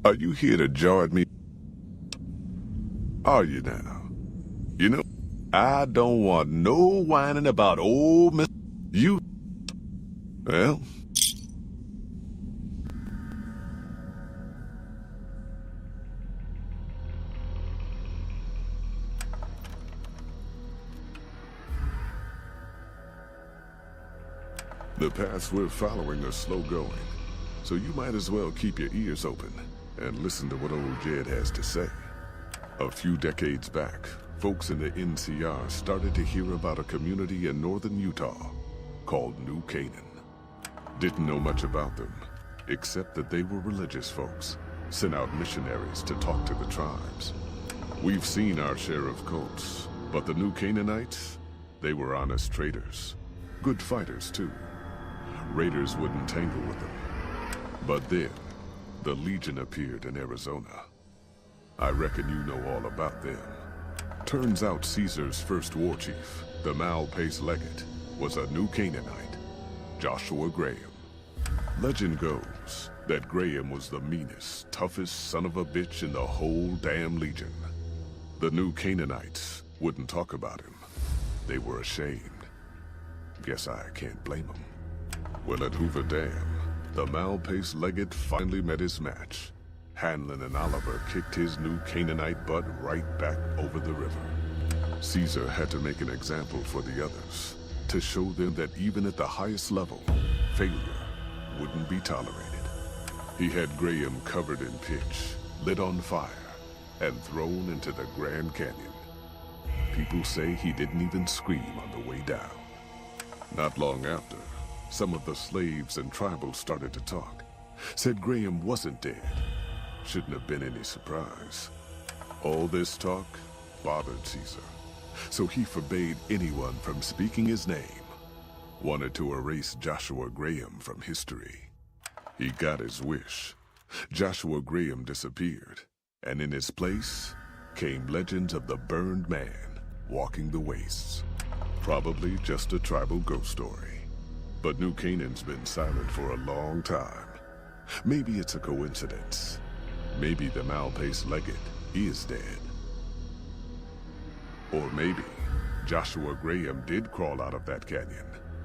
Are you here to join me? Are you now? You know, I don't want no whining about old Miss... You... Well... The paths we're following are slow going, so you might as well keep your ears open and listen to what old Jed has to say. A few decades back, folks in the NCR started to hear about a community in northern Utah called New Canaan. Didn't know much about them, except that they were religious folks, sent out missionaries to talk to the tribes. We've seen our share of cults, but the New Canaanites, they were honest traders. Good fighters, too. Raiders wouldn't tangle with them. But then, the Legion appeared in Arizona. I reckon you know all about them. Turns out Caesar's first war chief, the Malpais Legate, was a New Canaanite, Joshua Graham. Legend goes that Graham was the meanest, toughest son of a bitch in the whole damn Legion. The New Canaanites wouldn't talk about him. They were ashamed. Guess I can't blame them. Well, at Hoover Dam, the Malpais Legate finally met his match. Hanlon and Oliver kicked his New Canaanite butt right back over the river. Caesar had to make an example for the others, to show them that even at the highest level, failure wouldn't be tolerated. He had Graham covered in pitch, lit on fire, and thrown into the Grand Canyon. People say he didn't even scream on the way down. Not long after, some of the slaves and tribals started to talk. Said Graham wasn't dead. Shouldn't have been any surprise. All this talk bothered Caesar, so he forbade anyone from speaking his name. Wanted to erase Joshua Graham from history. He got his wish. Joshua Graham disappeared, and in his place came legends of the Burned Man walking the wastes. Probably just a tribal ghost story. But New Canaan's been silent for a long time. Maybe it's a coincidence. Maybe the Malpais Legate is dead. Or maybe Joshua Graham did crawl out of that canyon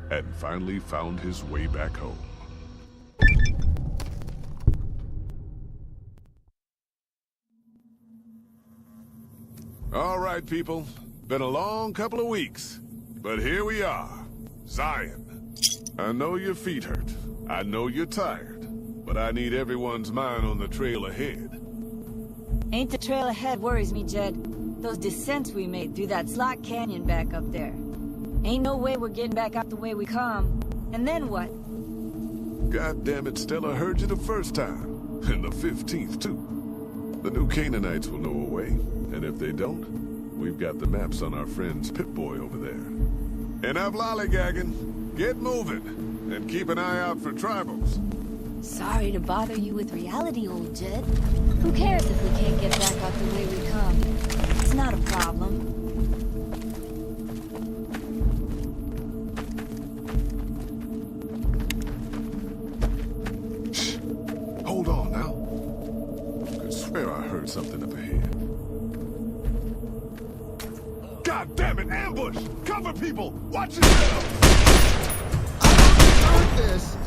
and finally found his way back home. All right, people. Been a long couple of weeks, but here we are, Zion. I know your feet hurt. I know you're tired, but I need everyone's mind on the trail ahead. Ain't the trail ahead worries me, Jed. Those descents we made through that slot canyon back up there. Ain't no way we're getting back out the way we come. And then what? God damn it, Stella heard you the first time. And the 15th, too. The New Canaanites will know a way, and if they don't, we've got the maps on our friend's Pip-Boy over there. Enough lollygagging. Get moving, and keep an eye out for tribals. Sorry to bother you with reality, old Jed. Who cares if we can't get back out the way we come? It's not a problem. Shh. Hold on now. Could swear I heard something up ahead. God damn it, ambush! Cover people! Watch yourself! This.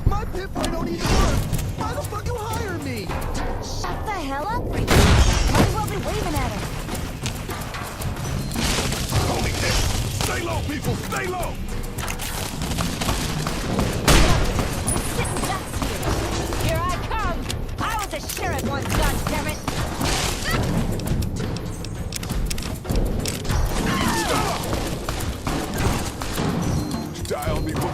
My Pip-Boy don't even work. Why the fuck you hire me? Shut the hell up! Might as well be waving at him. Holy shit! Stay low, people! Stay low! Sitting ducks here. Here I come! I was a sheriff once, goddammit! Die on me, boy.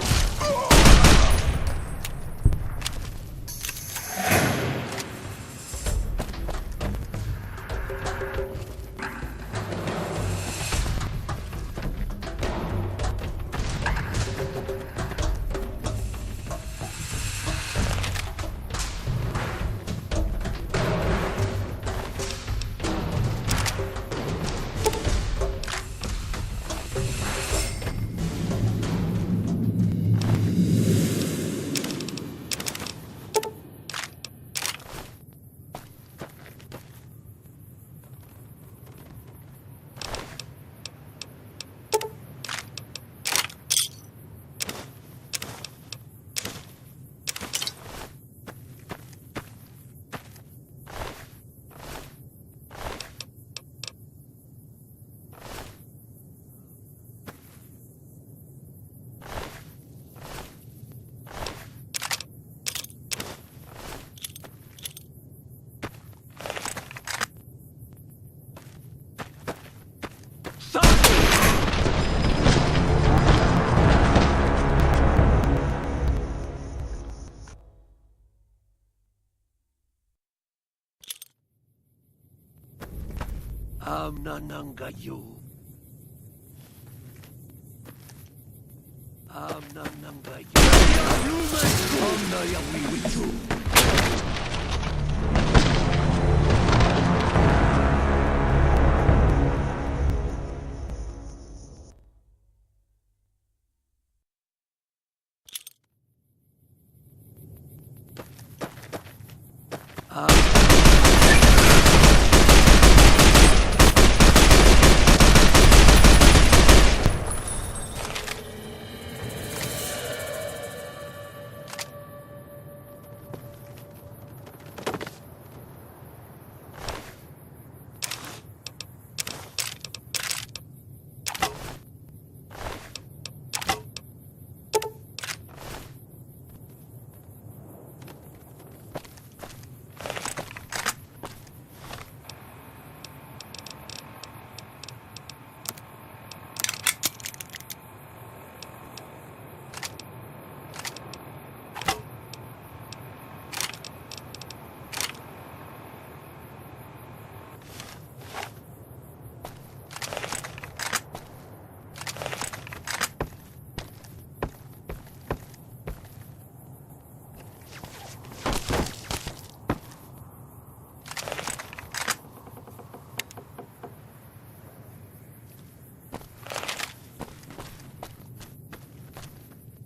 Amnanangayu. Amnanangayu. Amnayawiwichu.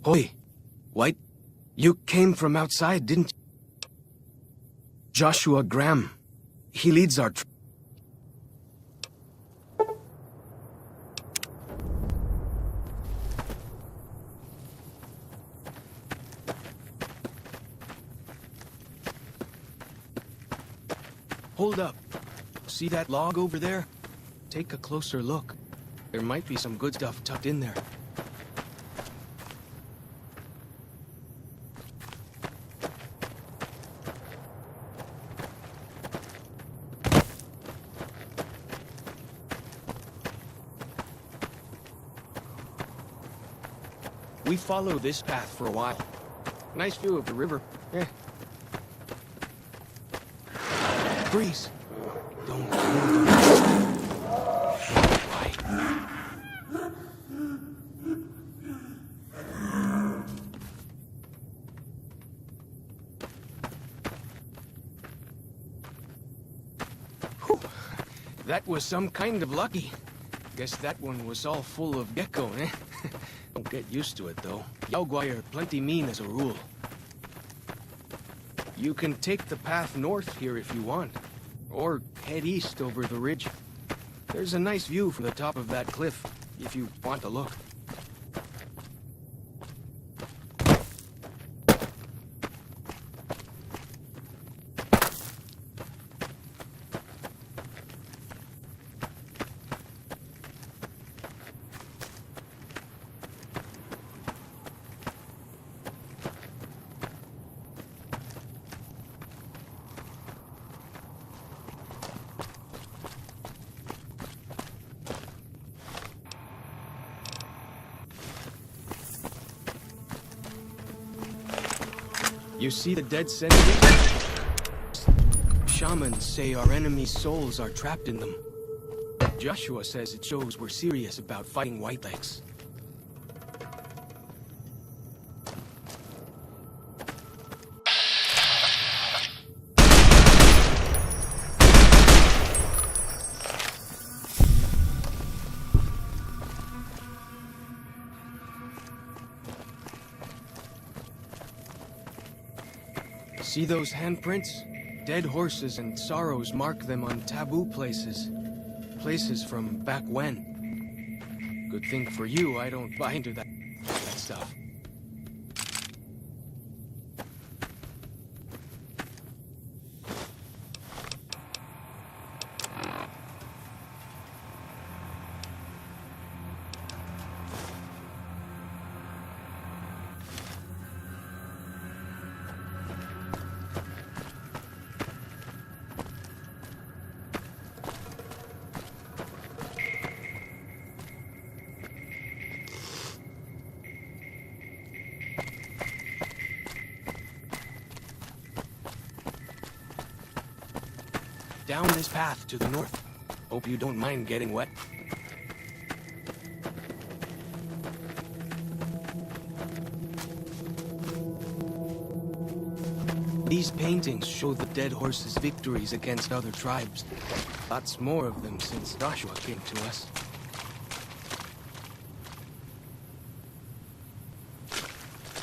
Oi, White, you came from outside, didn't you? Joshua Graham. He leads our... Hold up. See that log over there? Take a closer look. There might be some good stuff tucked in there. We followed this path for a while. Nice view of the river. Eh. Breeze. Don't move. Why? Whew. That was some kind of lucky. Guess that one was all full of gecko, eh? Don't get used to it, though. Yaoguai are plenty mean as a rule. You can take the path north here if you want, or head east over the ridge. There's a nice view from the top of that cliff, if you want to look. You see the dead sentries? Shamans say our enemies' souls are trapped in them. Joshua says it shows we're serious about fighting Whitelegs. See those handprints? Dead horses and sorrows mark them on taboo places. Places from back when. Good thing for you, I don't buy into that stuff. Down this path to the north. Hope you don't mind getting wet. These paintings show the dead horse's victories against other tribes. Lots more of them since Joshua came to us.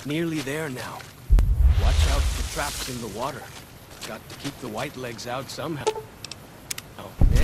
Nearly there now. Watch out for traps in the water. Got to keep the white legs out somehow. Oh, hey.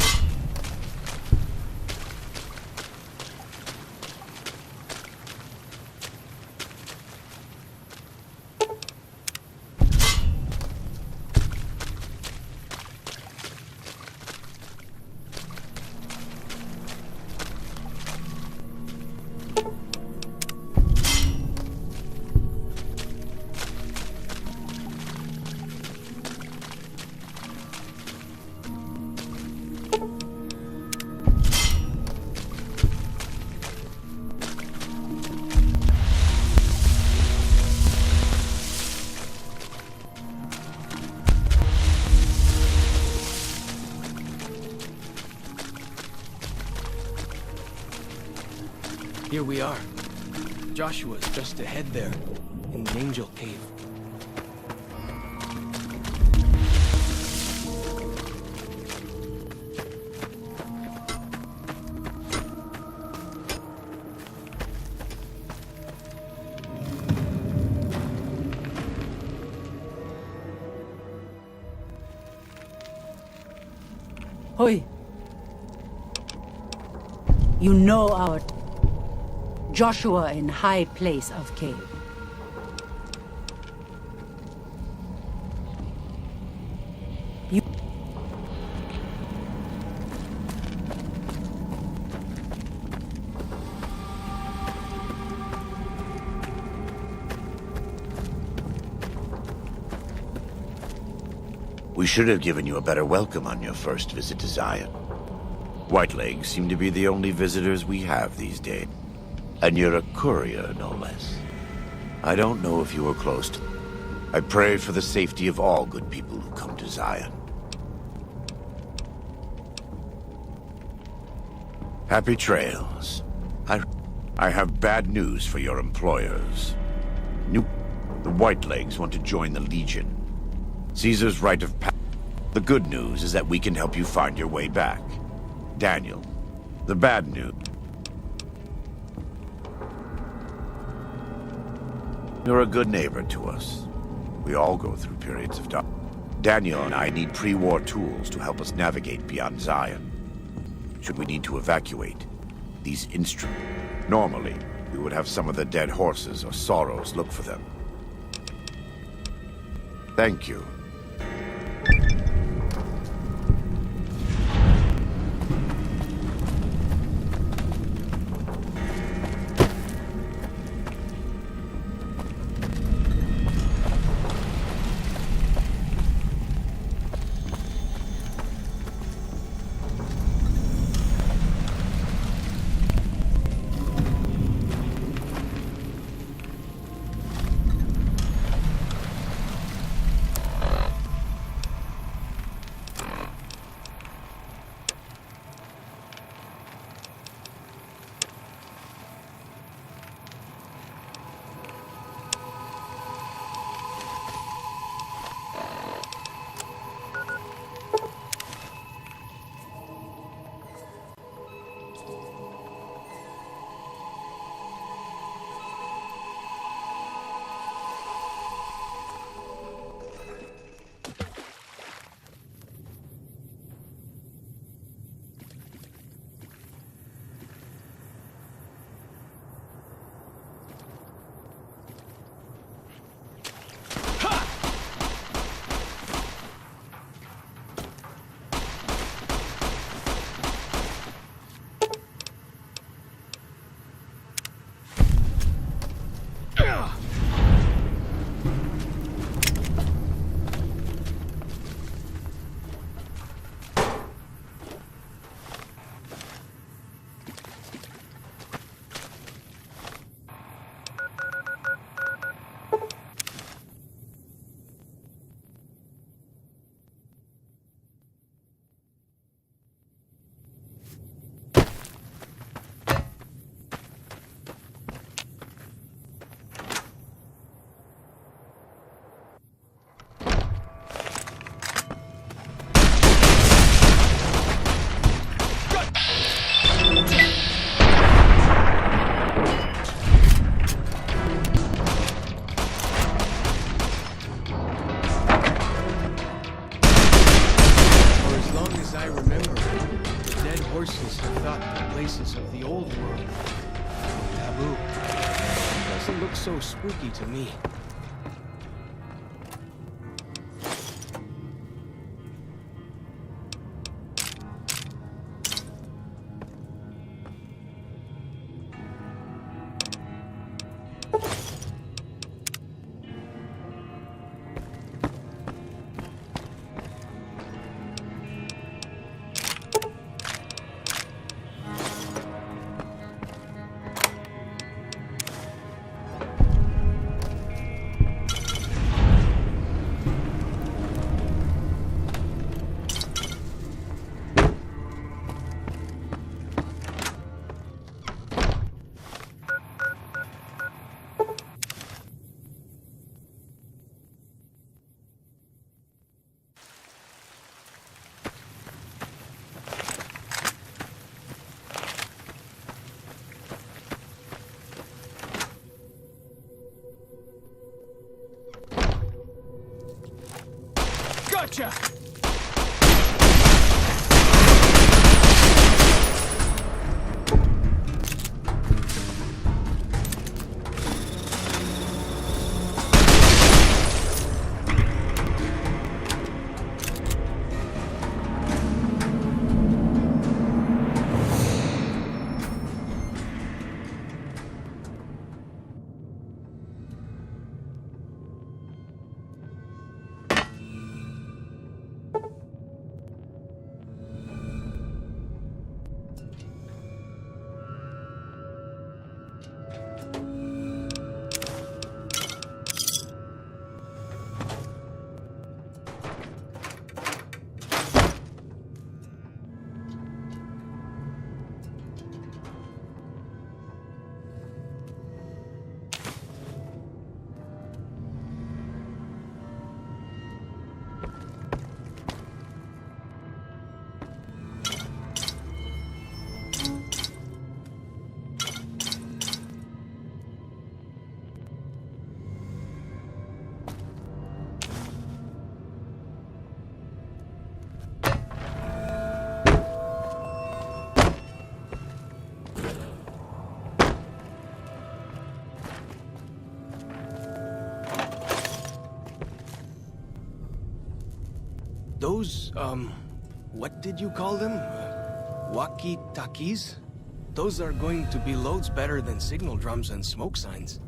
Here we are. Joshua's just ahead there, in the Angel Cave. Hoi. You know our Joshua in high place of cave. You We should have given you a better welcome on your first visit to Zion. Whitelegs seem to be the only visitors we have these days. And you're a courier, no less. I don't know if you were close to... I pray for the safety of all good people who come to Zion. Happy trails. I have bad news for your employers. The Whitelegs want to join the Legion. Caesar's right of passage. The good news is that we can help you find your way back. Daniel. The bad news... You're a good neighbor to us. We all go through periods of dark. Daniel and I need pre-war tools to help us navigate beyond Zion. Should we need to evacuate, these instruments... Normally, we would have some of the dead horses or sorrows look for them. Thank you. thought the places of the old world were taboo. It doesn't look so spooky to me. Gotcha! Those, what did you call them? Walkie-talkies? Those are going to be loads better than signal drums and smoke signs.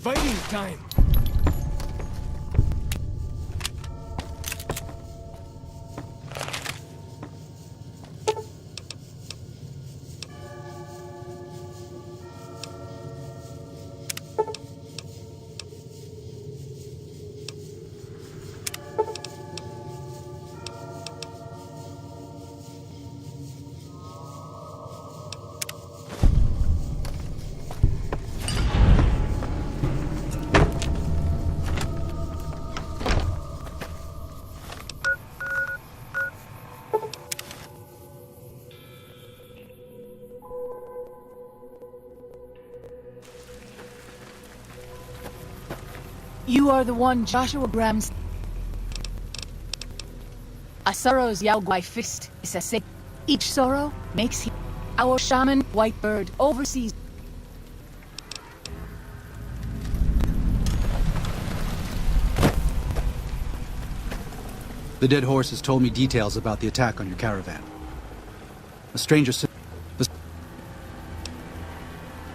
Fighting time! You are the one Joshua Grams. A sorrow's Yaogwai fist is a sick. Each sorrow makes him. Our shaman, White Bird, oversees. The dead horse has told me details about the attack on your caravan. A stranger said...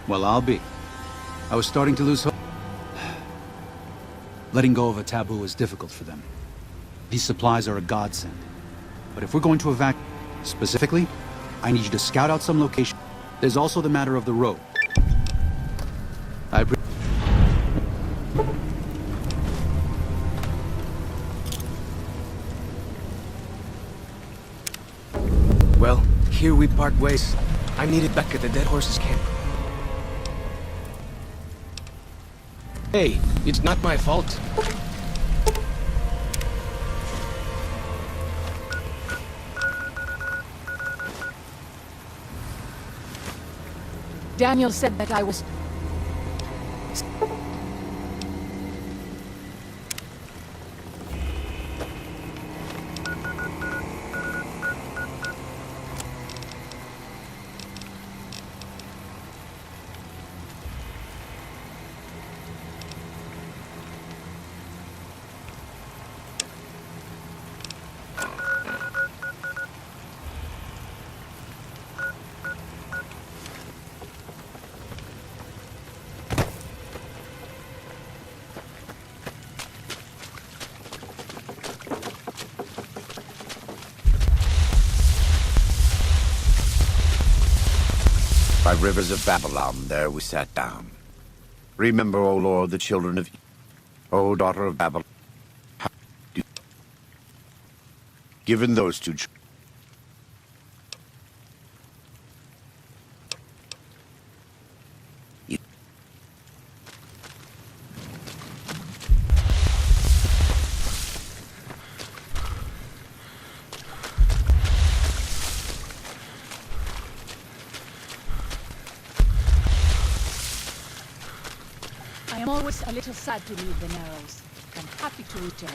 Well, I'll be. I was starting to lose hope. Letting go of a taboo is difficult for them. These supplies are a godsend. But if we're going to evacuate, specifically, I need you to scout out some location. There's also the matter of the road. here we part ways. I'm needed back at the Dead Horses camp. Hey, it's not my fault. Daniel said that I was... By rivers of Babylon, there we sat down. Remember, O Lord, the children of... O daughter of Babylon, how do... Given those two... I am always a little sad to leave the Narrows. I'm happy to return.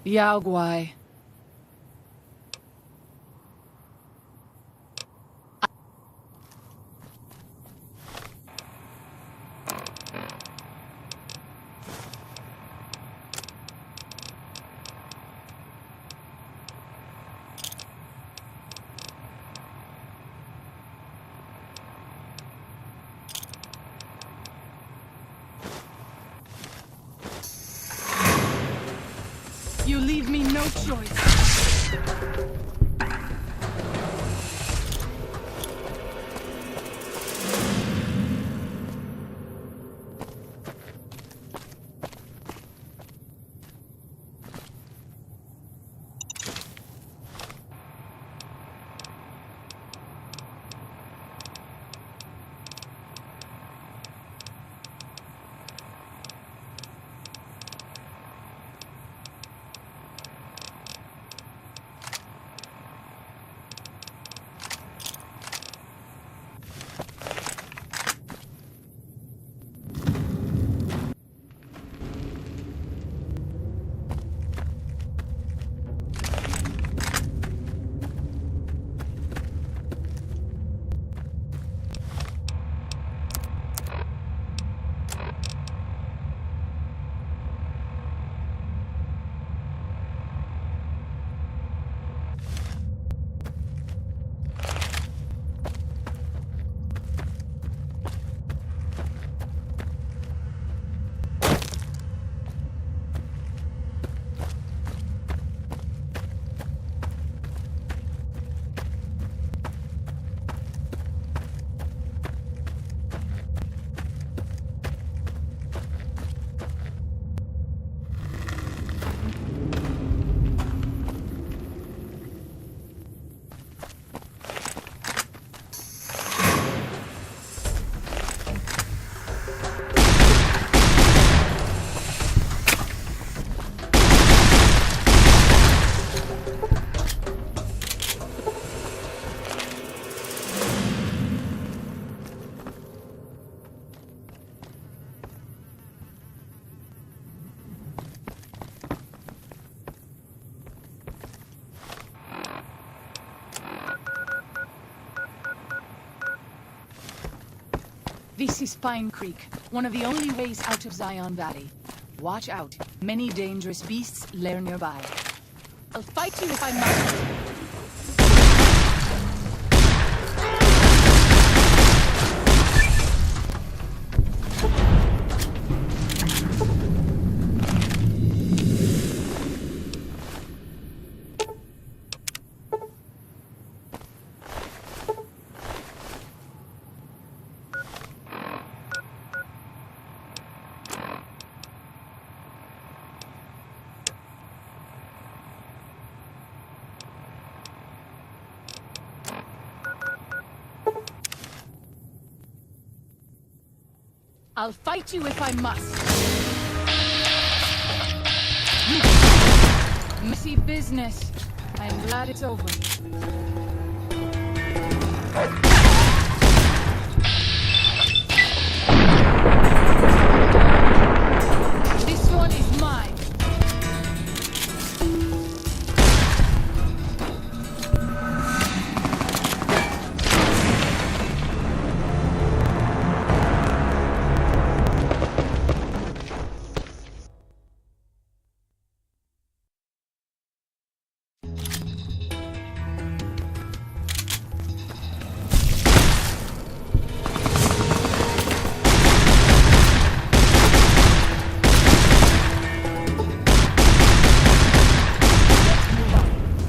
Yao Guai. You leave me no choice. This is Pine Creek, one of the only ways out of Zion Valley. Watch out. Many dangerous beasts lair nearby. I'll fight you if I must. I'll fight you if I must. Messy business. I'm glad it's over. This one is mine.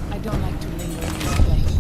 I don't like to linger in this place.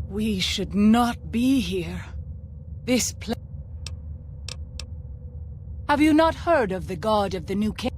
We should not be here. This place... Have you not heard of the god of the new king?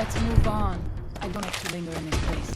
Let's move on. I don't have to linger in this place.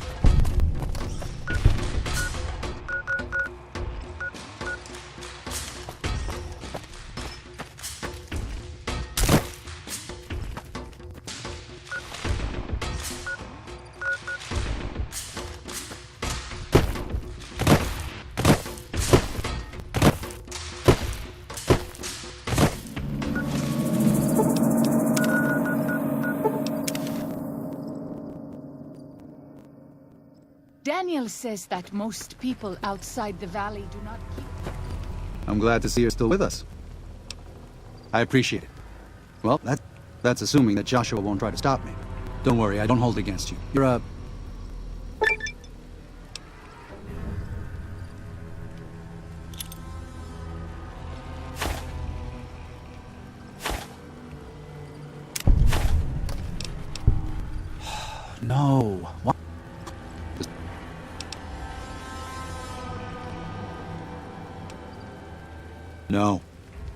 Daniel says that most people outside the valley do not keep... I'm glad to see you're still with us. I appreciate it. Well, that's assuming that Joshua won't try to stop me. Don't worry, I don't hold against you. You're a... No. What? No.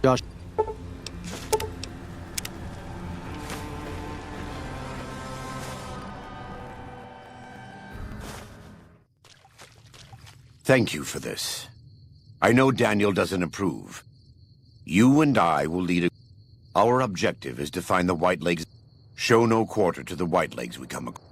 Josh. Thank you for this. I know Daniel doesn't approve. You and I will lead a... Our objective is to find the Whitelegs. Show no quarter to the Whitelegs we come across.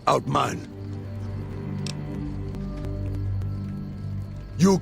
Out mine. You...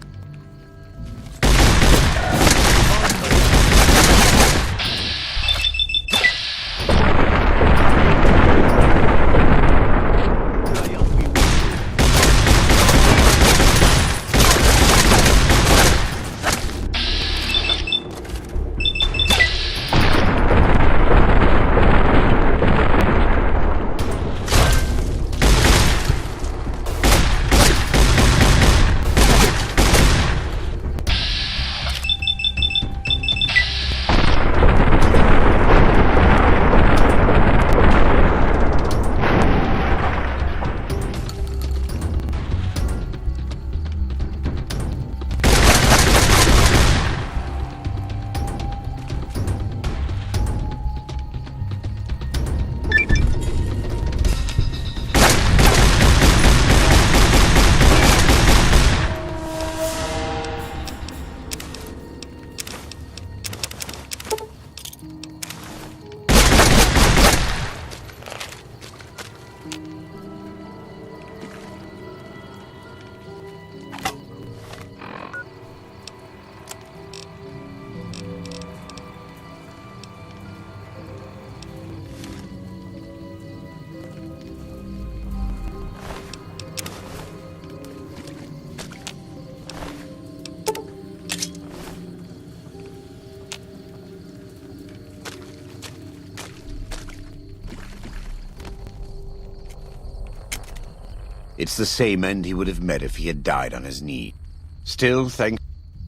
It's the same end he would have met if he had died on his knee. Still,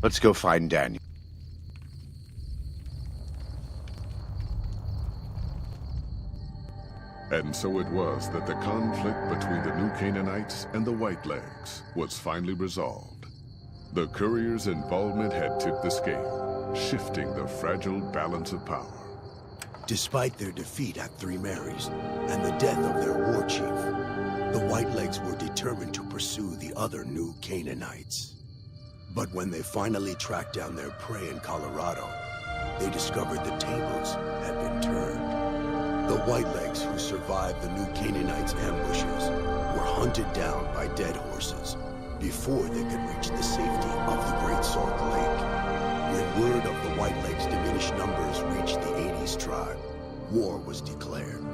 let's go find Daniel. And so it was that the conflict between the New Canaanites and the Whitelegs was finally resolved. The courier's involvement had tipped the scale, shifting the fragile balance of power. Despite their defeat at Three Marys and the death of their war chief, the Whitelegs were determined to pursue the other New Canaanites. But when they finally tracked down their prey in Colorado, they discovered the tables had been turned. The Whitelegs who survived the New Canaanites' ambushes were hunted down by dead horses before they could reach the safety of the Great Salt Lake. When word of the Whitelegs' diminished numbers reached the 80s tribe, war was declared,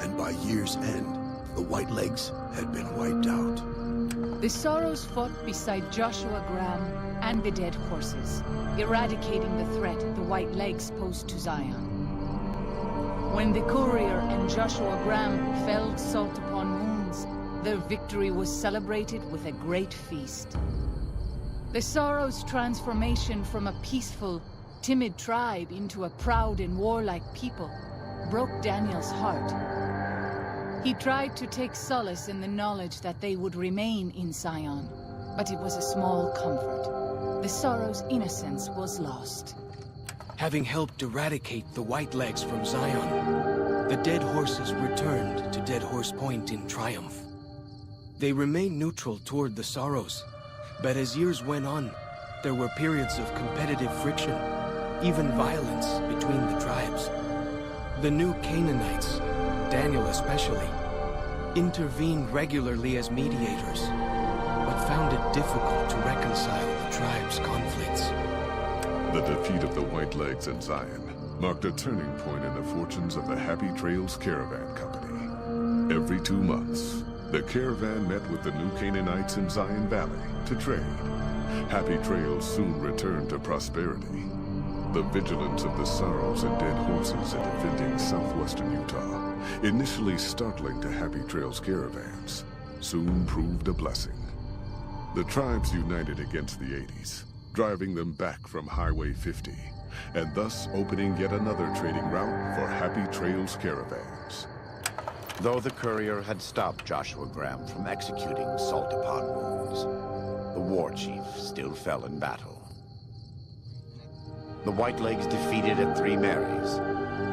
and by year's end, the Whitelegs had been wiped out. The Sorrows fought beside Joshua Graham and the dead horses, eradicating the threat the Whitelegs posed to Zion. When the courier and Joshua Graham felled salt upon wounds, their victory was celebrated with a great feast. The Sorrows' transformation from a peaceful, timid tribe into a proud and warlike people broke Daniel's heart. He tried to take solace in the knowledge that they would remain in Zion, but it was a small comfort. The Sorrows' innocence was lost. Having helped eradicate the Whitelegs from Zion, The Dead Horses returned to Dead Horse Point in triumph. They remained neutral toward the Sorrows, but as years went on, there were periods of competitive friction, even violence between the tribes. The new Canaanites, Daniel especially, intervened regularly as mediators, but found it difficult to reconcile the tribes' conflicts. The defeat of the Whitelegs and Zion marked a turning point in the fortunes of the Happy Trails Caravan Company. Every 2 months, the caravan met with the new Canaanites in Zion Valley to trade. Happy Trails soon returned to prosperity. The vigilance of the Sorrows and Dead Horses in defending southwestern Utah, initially startling to Happy Trails caravans, soon proved a blessing. The tribes united against the 80s, driving them back from Highway 50, and thus opening yet another trading route for Happy Trails caravans. Though the courier had stopped Joshua Graham from executing Salt-Upon wounds, the war chief still fell in battle. The Whitelegs defeated at Three Marys.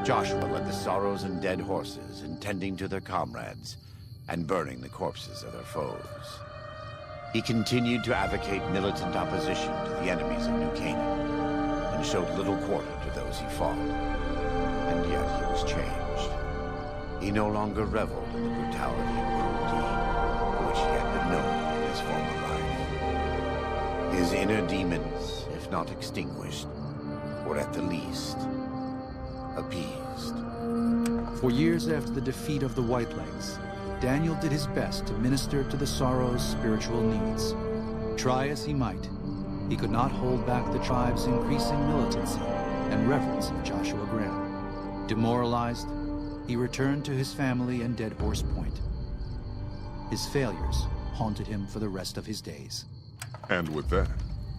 Joshua led the Sorrows and Dead Horses in tending to their comrades and burning the corpses of their foes. He continued to advocate militant opposition to the enemies of New Canaan and showed little quarter to those he fought. And yet he was changed. He no longer reveled in the brutality and cruelty for which he had been known in his former life. His inner demons, if not extinguished, were at the least appeased. For years after the defeat of the Whitelegs, Daniel did his best to minister to the Sorrows' spiritual needs. Try as he might, he could not hold back the tribe's increasing militancy and reverence of Joshua Graham. Demoralized, he returned to his family in Dead Horse Point. His failures haunted him for the rest of his days. And with that,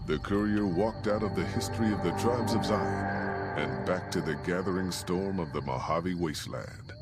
the courier walked out of the history of the tribes of Zion and back to the gathering storm of the Mojave Wasteland.